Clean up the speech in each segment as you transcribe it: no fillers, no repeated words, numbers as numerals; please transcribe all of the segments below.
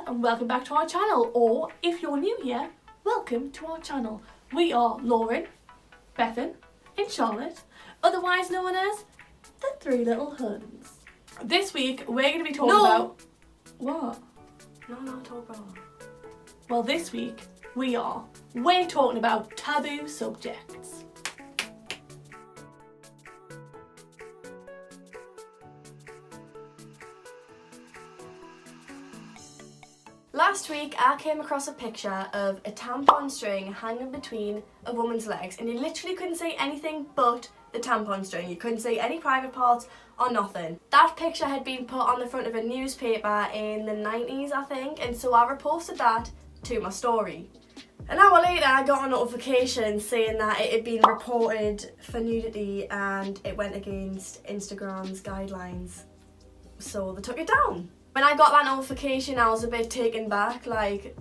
and welcome back to our channel, or if you're new here, welcome to our channel. We are Lauren, Bethan and Charlotte, otherwise known as the Three Little Huns. This week we're going to be talking about... What? No, talk about it. Well, this week we're talking about taboo subjects. Last week I came across a picture of a tampon string hanging between a woman's legs, and you literally couldn't see anything but the tampon string. You couldn't see any private parts or nothing. That picture had been put on the front of a newspaper in the 90s, I think, and so I reposted that to my story. An hour later I got a notification saying that it had been reported for nudity and it went against Instagram's guidelines, so they took it down. When I got that notification, I was a bit taken back, like,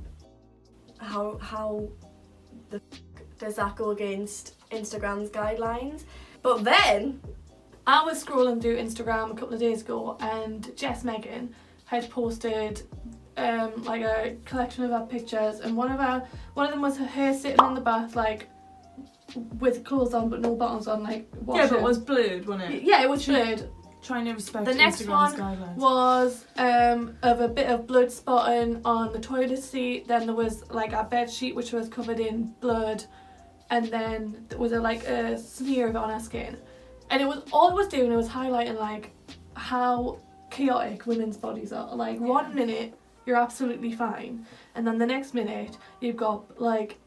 how the f*** does that go against Instagram's guidelines? But then... I was scrolling through Instagram a couple of days ago and Jess Megan had posted like a collection of her pictures, and one of them was her sitting on the bath, like, with clothes on but no bottoms on, like, washing. Yeah, but it was blurred, wasn't it? Yeah, it was blurred. Trying to respect the next Instagram's one guidelines. was of a bit of blood spotting on the toilet seat. Then there was like a bed sheet which was covered in blood, and then there was a smear of it on her skin. And it was doing, it was highlighting like how chaotic women's bodies are. Like, one minute you're absolutely fine, and then the next minute you've got like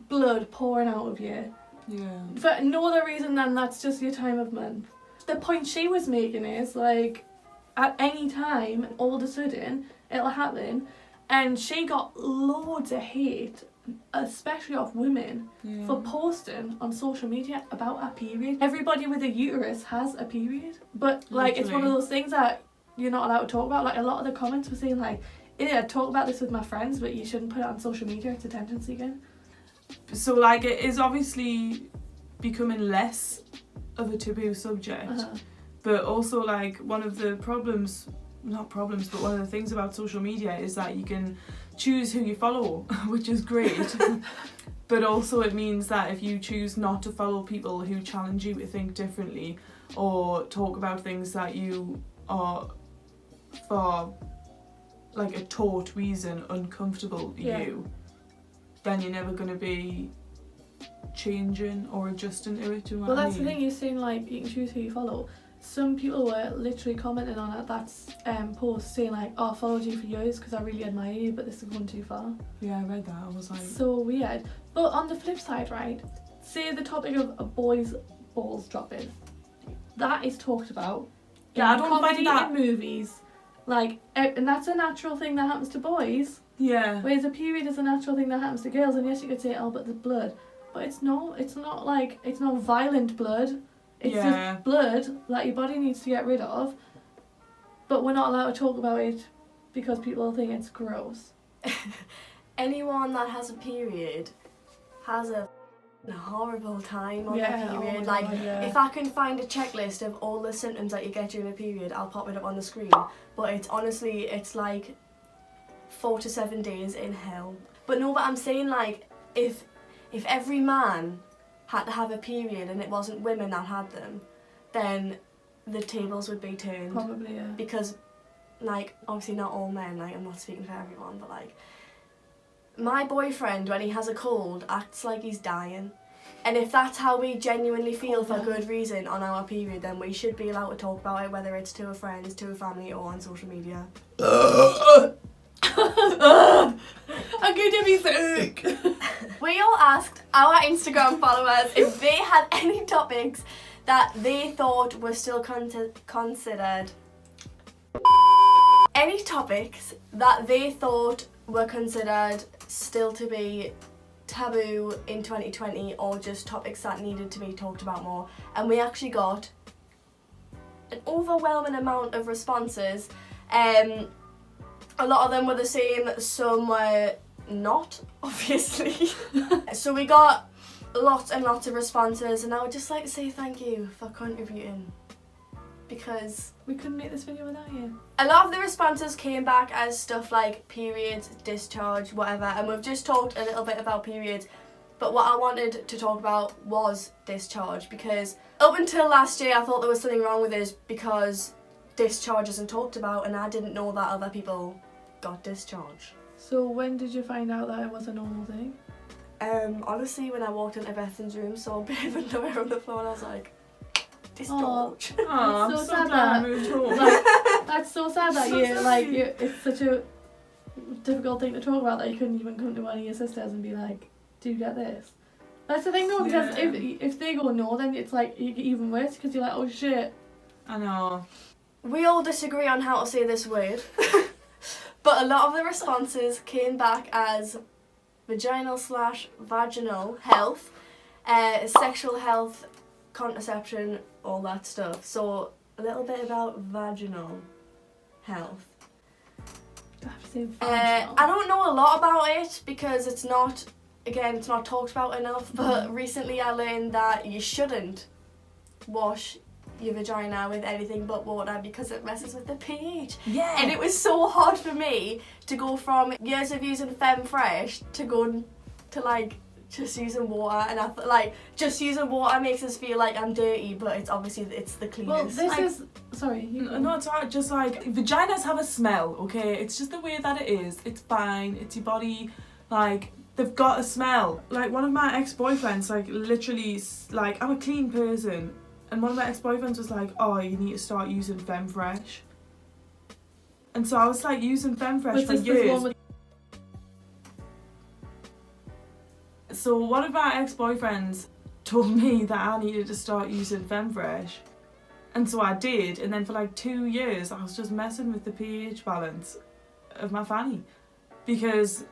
blood pouring out of you. Yeah. For no other reason than that's just your time of month. The point she was making is, like, at any time, all of a sudden, it'll happen. And she got loads of hate, especially off women, for posting on social media about her period. Everybody with a uterus has a period. But, like, It's one of those things that you're not allowed to talk about. Like, a lot of the comments were saying, like, yeah, talk about this with my friends, but you shouldn't put it on social media. It's attention seeking. So, like, it is obviously becoming less of a taboo subject, but also, like, one of the things about social media is that you can choose who you follow, which is great. But also it means that if you choose not to follow people who challenge you to think differently or talk about things that you are, for like a taught reason, uncomfortable to you, then you're never going to be changing or adjusting to it. Well, that's the thing, you're saying, like, you can choose who you follow. Some people were literally commenting on it, that's post saying, like, oh, I followed you for years because I really admire you, but this is going too far. Yeah, I read that. I was like, so weird. But on the flip side, right, say the topic of a boy's balls dropping, that is talked about in I don't comedy, find that in movies, like, and that's a natural thing that happens to boys. Yeah. Whereas a period is a natural thing that happens to girls, and yes, you could say, oh, but the blood. But it's not violent blood. It's just blood that your body needs to get rid of. But we're not allowed to talk about it because people think it's gross. Anyone that has a period has a horrible time on their period. If I can find a checklist of all the symptoms that you get during a period, I'll pop it up on the screen. But it's like 4 to 7 days in hell. But no, but I'm saying, like, if every man had to have a period and it wasn't women that had them, then the tables would be turned. Probably, yeah. Because, like, obviously not all men, like, I'm not speaking for everyone, but, like, my boyfriend, when he has a cold, acts like he's dying. And if that's how we genuinely feel for good reason on our period, then we should be allowed to talk about it, whether it's to a friend, to a family, or on social media. I'm going to be sick. We all asked our Instagram followers if they had any topics that they thought were still considered. Any topics that they thought were considered still to be taboo in 2020, or just topics that needed to be talked about more. And we actually got an overwhelming amount of responses. A lot of them were the same, some were not, obviously. So we got lots and lots of responses, and I would just like to say thank you for contributing. because We couldn't make this video without you. a lot of the responses came back as stuff like periods, discharge, whatever, and we've just talked a little bit about periods, but what I wanted to talk about was discharge, because up until last year I thought there was something wrong with us because discharge isn't talked about, and I didn't know that other people got discharge. So when did you find out that it was a normal thing? Honestly, when I walked into Bethan's room, saw a bit of underwear on the floor, and I was like, discharge. Oh, I'm so so sad glad I that- moved home. Like, that's so sad that So you sorry. like you. It's such a difficult thing to talk about that you couldn't even come to one of your sisters and be like, "Do you get this?" That's the thing though, because Yeah. if they go no, then it's like even worse because you're like, "Oh shit." I know. We all disagree on how to say this word, but a lot of the responses came back as vaginal/vaginal health, sexual health, contraception, all that stuff. So a little bit about vaginal health. I have to say I don't know a lot about it because it's not talked about enough, but recently I learned that you shouldn't wash your vagina with anything but water because it messes with the pH. Yeah. And it was so hard for me to go from years of using Femme Fresh to going to like just using water, and I thought like just using water makes us feel like I'm dirty, but it's obviously it's the Well, cleanest. this Like- is sorry. You go. No, it's alright. Just like vaginas have a smell, okay? It's just the way that it is. It's fine. It's your body. Like they've got a smell. Like one of my ex-boyfriends, like literally, like I'm a clean person, and one of my ex-boyfriends was like, "Oh, you need to start using Femme Fresh." And so I was like using Femme Fresh Was for this the years. one with- So one of my ex-boyfriends told me that I needed to start using Femme Fresh. And so I did, and then for like 2 years I was just messing with the pH balance of my fanny. Because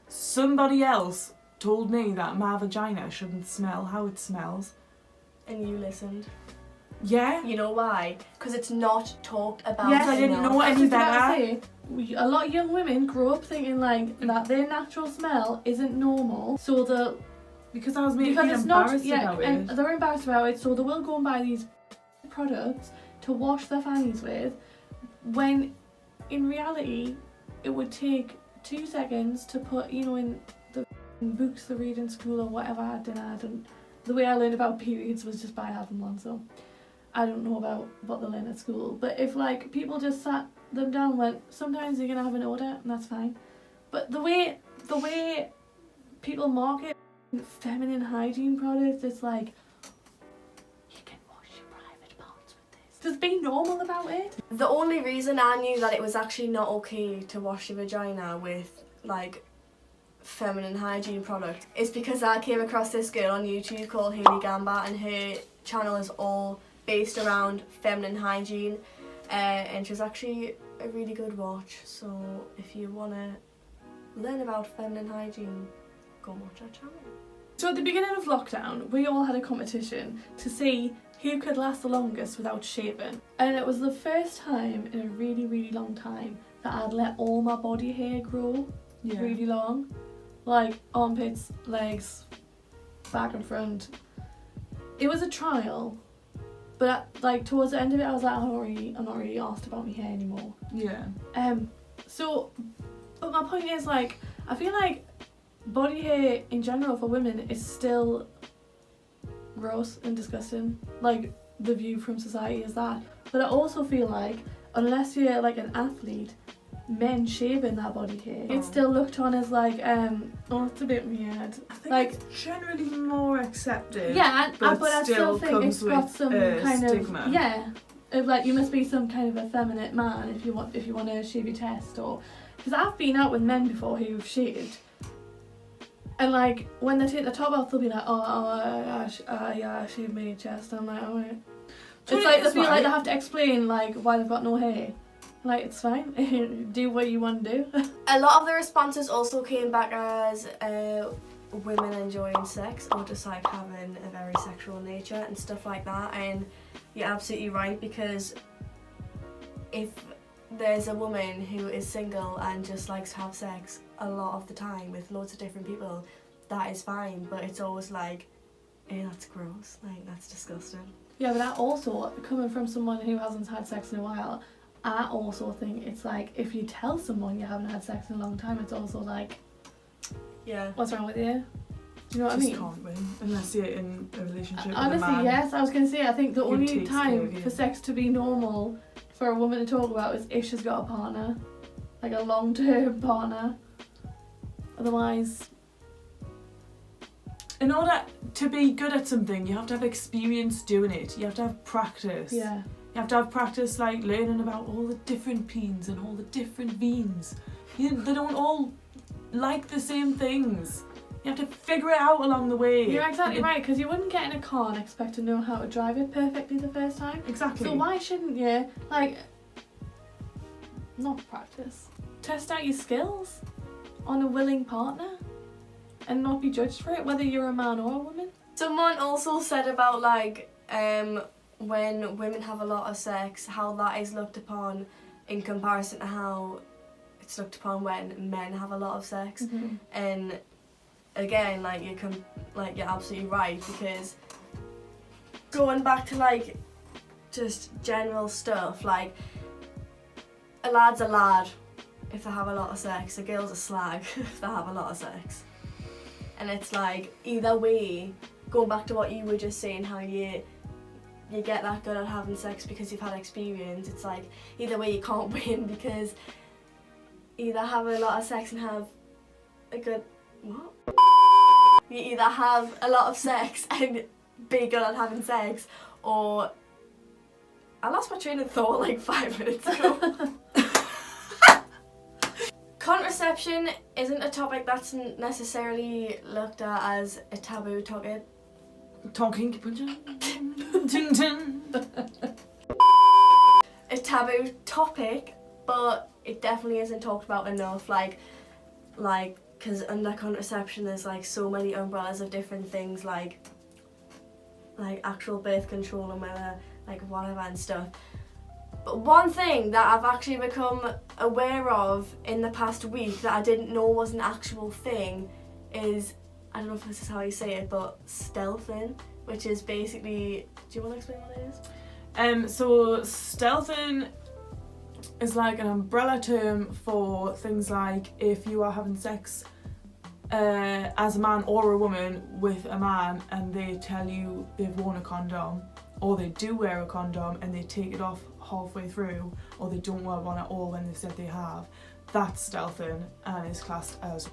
somebody else told me that my vagina shouldn't smell how it smells. And you listened. Yeah? You know why? Because it's not talked about. Yes, I didn't enough. know I was any just about to better. say, a lot of young women grow up thinking like that their natural smell isn't normal, so the Because I was being because it's not embarrassed about and it. they're embarrassed about it, so they will go and buy these products to wash their fannies with, when in reality it would take 2 seconds to put, you know, in the books they read in school or whatever. I don't. The way I learned about periods was just by having one, so I don't know about what they learn at school. But if like people just sat them down and went, sometimes you're gonna have an odor and that's fine. But the way people market feminine hygiene products, it's like, you can wash your private parts with this. Just be normal about it. The only reason I knew that it was actually not okay to wash your vagina with like feminine hygiene product is because I came across this girl on YouTube called Hayley Gamba, and her channel is all based around feminine hygiene, and she's actually a really good watch. So if you want to learn about feminine hygiene, go watch her channel. So at the beginning of lockdown, we all had a competition to see who could last the longest without shaving. And it was the first time in a really, really long time that I'd let all my body hair grow Yeah. really long. Like armpits, legs, back and front. It was a trial, but like towards the end of it I was like, I'm not really asked about my hair anymore. Yeah. So, but my point is, like, I feel like body hair in general for women is still gross and disgusting. Like, the view from society is that. But I also feel like, unless you're like an athlete, men shaving their body hair, it's still looked on as like, oh, it's a bit weird. I think Like- it's generally more accepted. Yeah, but but I still still think comes it's got with some a kind stigma. of, yeah. Of like, you must be some kind of effeminate man if you want to shave your chest, or because I've been out with men before who've shaved, and like when they take the top off, they'll be like, yeah, I shaved my chest. I'm like, alright. It's like they feel like they have to explain like why they've got no hair. Like, it's fine. Do what you want to do. A lot of the responses also came back as women enjoying sex, or just like having a very sexual nature and stuff like that. And you're absolutely right, because if there's a woman who is single and just likes to have sex a lot of the time with loads of different people, that is fine. But it's always like, that's gross, like that's disgusting. Yeah, but I also, coming from someone who hasn't had sex in a while, I also think it's like, if you tell someone you haven't had sex in a long time, it's also like, Yeah. what's wrong with you? Do you know what I Just mean? can't win unless you're in a relationship Honestly, with a man. yes. I was going to say, I think the who only takes care time of you. for sex to be normal for a woman to talk about is if she's got a partner. Like a long-term partner. Otherwise... In order to be good at something, you have to have experience doing it. You have to have practice. Yeah. You have to have practice, like learning about all the different peens and all the different veins. They don't all like the same things. You have to figure it out along the way. You're exactly right, because you wouldn't get in a car and expect to know how to drive it perfectly the first time. Exactly. So why shouldn't you, like, not practice? Test out your skills on a willing partner and not be judged for it, whether you're a man or a woman. Someone also said about like when women have a lot of sex, how that is looked upon in comparison to how it's looked upon when men have a lot of sex. Mm-hmm. And again, like you're absolutely right, because going back to like just general stuff, like a lad's a lad if they have a lot of sex, a girl's a slag if they have a lot of sex. And it's like, either way, going back to what you were just saying, how you get that good at having sex because you've had experience, it's like, either way you can't win, because either have a lot of sex and have a good... what? You either have a lot of sex and be good at having sex, or... I lost my train of thought like 5 minutes ago. Contraception isn't a topic that's necessarily looked at as a taboo topic. A taboo topic, but it definitely isn't talked about enough. Like, because under contraception there's like so many umbrellas of different things, like actual birth control and whether like whatever and stuff. But one thing that I've actually become aware of in the past week that I didn't know was an actual thing is, I don't know if this is how you say it, but stealthing, which is basically, do you want to explain what it is? So stealthing is like an umbrella term for things like if you are having sex as a man or a woman with a man and they tell you they've worn a condom, or they do wear a condom and they take it off halfway through, or they don't wear one at all when they said they have, that's stealthing and is classed as.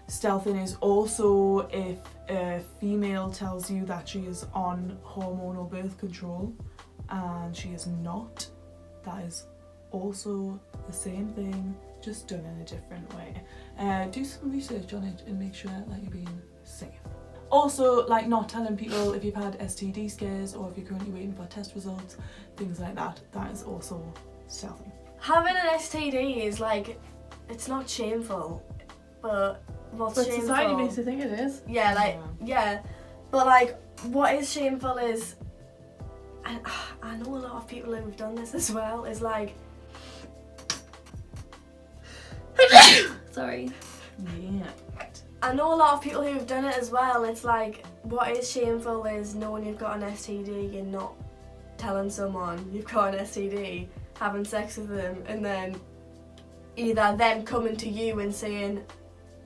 Stealthing is also if a female tells you that she is on hormonal birth control and she is not. That is also the same thing, just done in a different way. Do some research on it and make sure that you're being safe. Also, like not telling people if you've had STD scares or if you're currently waiting for test results, things like that. That is also stealthing. Having an STD is like, it's not shameful, but what's But shameful? society makes you think it is. Yeah, like, yeah. But like, what is shameful is, and I know a lot of people who've done this as well, is like... Sorry. Yeah. I know a lot of people who've done it as well. It's like, what is shameful is knowing you've got an STD and not telling someone you've got an STD, having sex with them, and then either them coming to you and saying,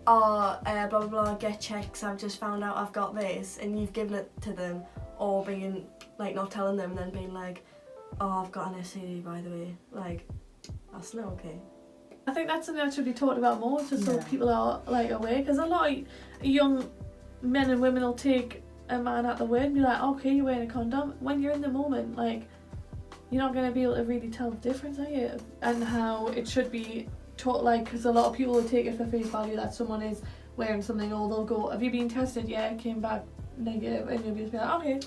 oh, blah blah blah, get checks, I've just found out I've got this, and you've given it to them, or being like not telling them and then being like, oh, I've got an STD by the way. Like, that's not okay. I think that's something that should be talked about more, just so Yeah. people are like aware, because a lot of young men and women will take a man at the word and be like, okay, you're wearing a condom. When you're in the moment, like, you're not going to be able to really tell the difference, are you? And how it should be taught, like, because a lot of people will take it for face value that someone is wearing something, or they'll go, have you been tested? Yeah, it came back negative, and you'll be like, okay.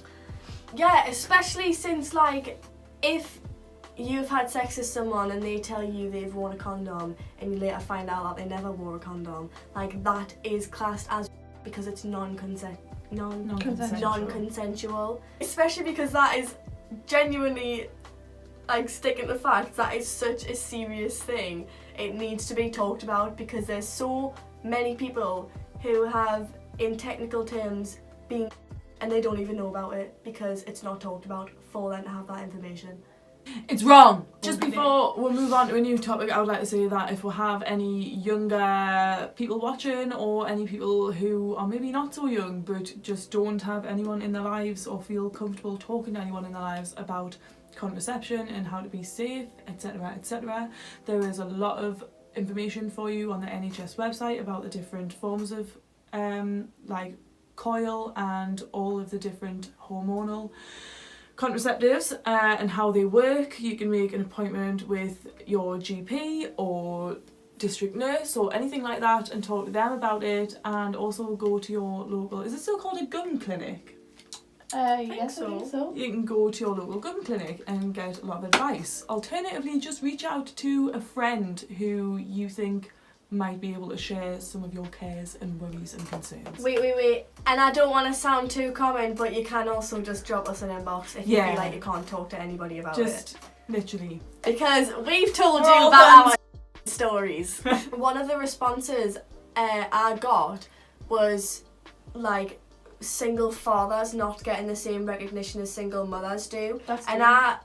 Yeah, especially since, like, if you've had sex with someone and they tell you they've worn a condom and you later find out that they never wore a condom, like, that is classed as, because it's non-consensual. Especially because that is genuinely, like, sticking to fact, that is such a serious thing. It needs to be talked about, because there's so many people who have, in technical terms, been and they don't even know about it because it's not talked about for them to have that information. It's wrong. Just before we move on to a new topic, I would like to say that if we have any younger people watching, or any people who are maybe not so young but just don't have anyone in their lives or feel comfortable talking to anyone in their lives about contraception and how to be safe, etc., etc., there is a lot of information for you on the NHS website about the different forms of like coil and all of the different hormonal contraceptives and how they work. You can make an appointment with your GP or district nurse or anything like that and talk to them about it, and also go to your local, is it still called a gum clinic? Yes, I think so. You can go to your local gum clinic and get a lot of advice. Alternatively, just reach out to a friend who you think might be able to share some of your cares and worries and concerns. Wait. And I don't want to sound too common, but you can also just drop us an inbox if you feel like you can't talk to anybody about it. Just literally. Because we've told you about our stories. One of the responses I got was like single fathers not getting the same recognition as single mothers do. That's and true. I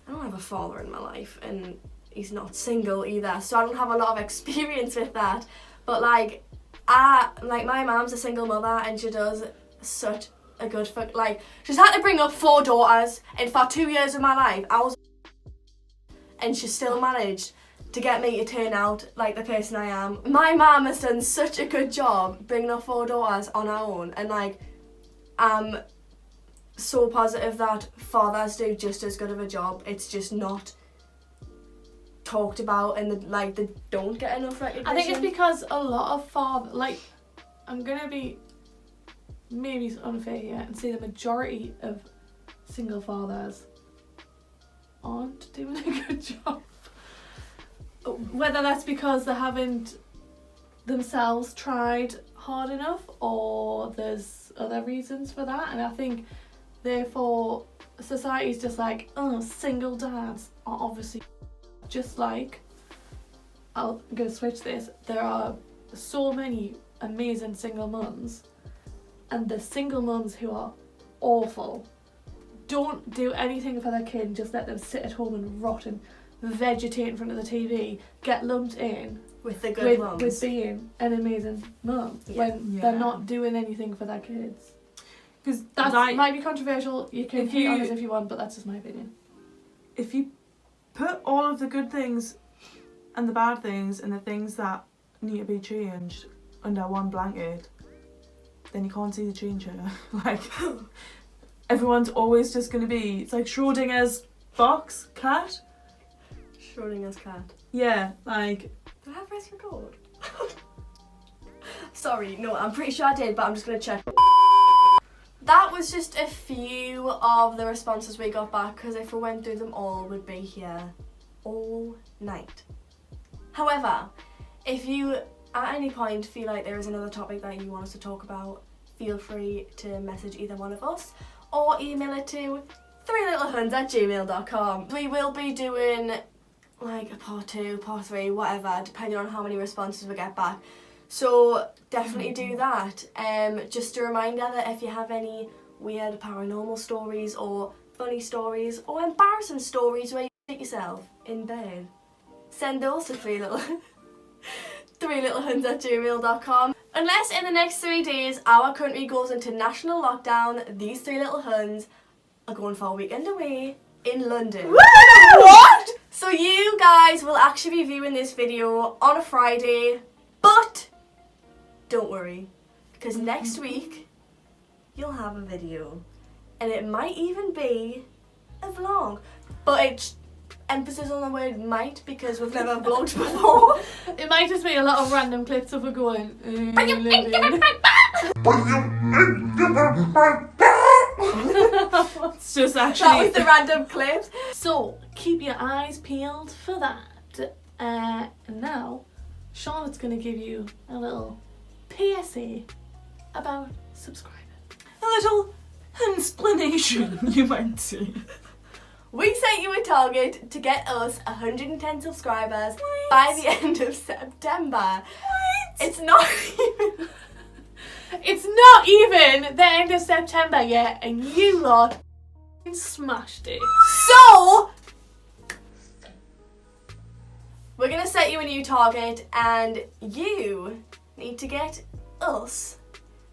don't have a father in my life, and he's not single either, so I don't have a lot of experience with that. But my mum's a single mother, and she does such a good she's had to bring up 4 daughters, and for 2 years of my life I was, and she still managed to get me to turn out like the person I am. My mum has done such a good job bringing up 4 daughters on her own, and I'm so positive that fathers do just as good of a job. It's just not talked about, and they don't get enough recognition. I think it's because a lot of fathers, I'm gonna be maybe unfair here and say the majority of single fathers aren't doing a good job. Whether that's because they haven't themselves tried hard enough, or there's other reasons for that, and I think therefore society's just like, oh, single dads are obviously just like, I'm gonna switch this, there are so many amazing single mums, and the single mums who are awful, don't do anything for their kid and just let them sit at home and rot and vegetate in front of the TV, get lumped in with the good mums, with being an amazing mum when they're not doing anything for their kids. Because that might be controversial, you can hate on us if you want, but that's just my opinion. If you put all of the good things and the bad things and the things that need to be changed under one blanket, then you can't see the change here. Everyone's always just going to be, it's like Schrodinger's box cat. Schrodinger's cat. Yeah, Did I press record? Sorry, no, I'm pretty sure I did, but I'm just going to check. That was just a few of the responses we got back, because if we went through them all, we'd be here all night. However, if you at any point feel like there is another topic that you want us to talk about, feel free to message either one of us or email it to 3littlehuns@gmail.com. We will be doing a part 2, part 3, whatever, depending on how many responses we get back. So definitely do that. Just a reminder that if you have any weird paranormal stories or funny stories or embarrassing stories where you shit yourself in bed, send those to 3littlehuns@gmail.com. Unless in the next 3 days our country goes into national lockdown, these 3 little Huns are going for a weekend away in London. Woo! What? So you guys will actually be viewing this video on a Friday, but don't worry, because next week you'll have a video, and it might even be a vlog, but it's emphasis on the word might, because we've never vlogged before. It might just be a lot of random clips of her going It's just actually That was the random clips. So keep your eyes peeled for that. And now Charlotte's gonna give you a little PSA about subscribing. a little explanation, you might say. We set you a target to get us 110 subscribers by the end of September. What? It's not even... It's not even the end of September yet, and you lot smashed it. So, we're gonna set you a new target, and you need to get us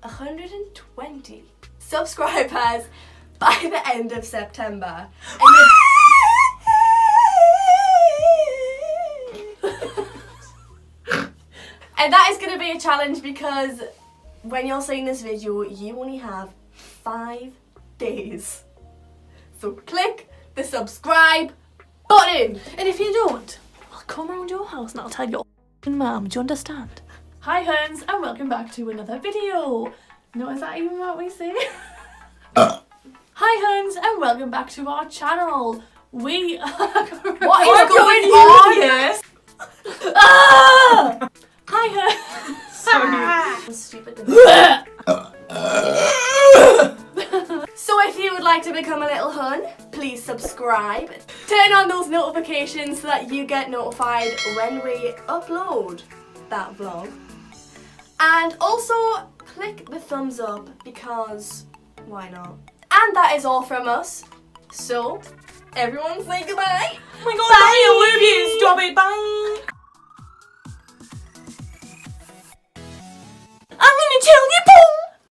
120 subscribers by the end of September. And that is going to be a challenge because when you're seeing this video, you only have 5 days. So click the subscribe button. And if you don't, I'll come around your house and I'll tell your mum. Do you understand? Hi Huns, and welcome back to another video. No, is that even what we say? Hi Huns, and welcome back to our channel. What is going on? Yes. Ah! Hi Huns. Sorry. Stupid. So if you would like to become a little Hun, please subscribe. Turn on those notifications so that you get notified when we upload that vlog. And also click the thumbs up because why not? And that is all from us. So everyone say goodbye. Oh my god, bye. I love you. Stop it. Bye.